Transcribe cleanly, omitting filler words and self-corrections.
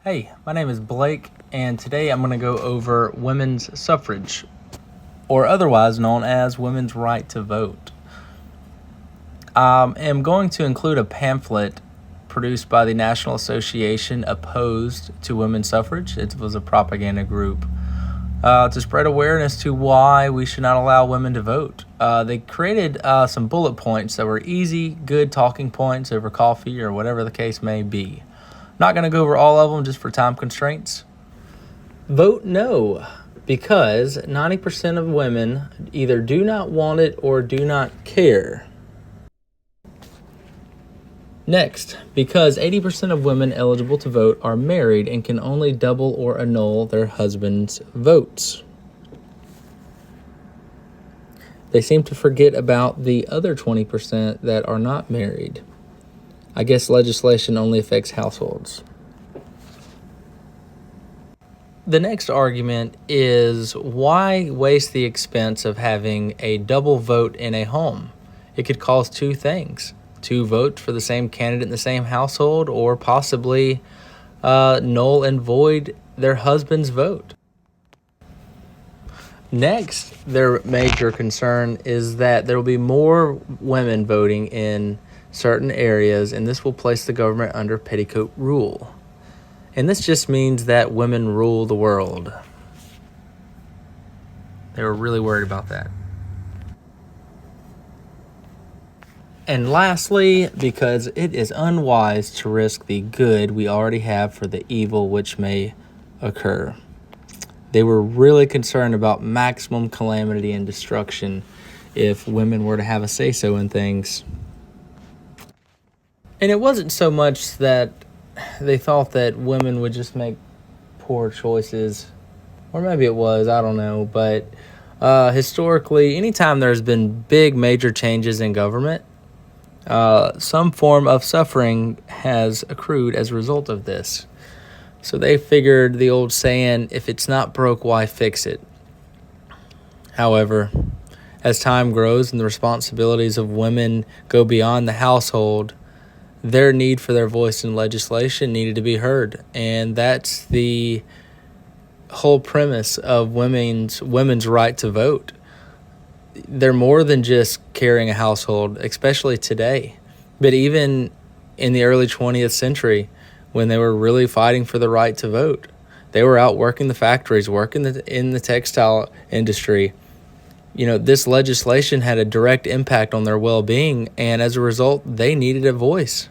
Hey, my name is Blake, and today I'm going to go over women's suffrage, or otherwise known as women's right to vote. I am going to include a pamphlet produced by the National Association Opposed to Women's Suffrage. It was a propaganda group to spread awareness to why we should not allow women to vote. They created some bullet points that were easy, good talking points over coffee or whatever the case may be. Not going to go over all of them just for time constraints. Vote no, because 90% of women either do not want it or do not care. Next, because 80% of women eligible to vote are married and can only double or annul their husband's votes. They seem to forget about the other 20% that are not married. I guess legislation only affects households. The next argument is, why waste the expense of having a double vote in a home? It could cause two things: to vote for the same candidate in the same household, or possibly null and void their husband's vote. Next, their major concern is that there will be more women voting in certain areas, and this will place the government under petticoat rule. And this just means that women rule the world. They were really worried about that. And lastly, because it is unwise to risk the good we already have for the evil which may occur. They were really concerned about maximum calamity and destruction if women were to have a say-so in things. And it wasn't so much that they thought that women would just make poor choices, or maybe it was, I don't know. But historically, anytime there's been big major changes in government, some form of suffering has accrued as a result of this. So they figured the old saying, if it's not broke, why fix it? However, as time grows and the responsibilities of women go beyond the household, their need for their voice in legislation needed to be heard. And that's the whole premise of women's right to vote. They're more than just carrying a household, especially today. But even in the early 20th century, when they were really fighting for the right to vote, they were out working the factories, working in the textile industry. This legislation had a direct impact on their well-being, and as a result, they needed a voice.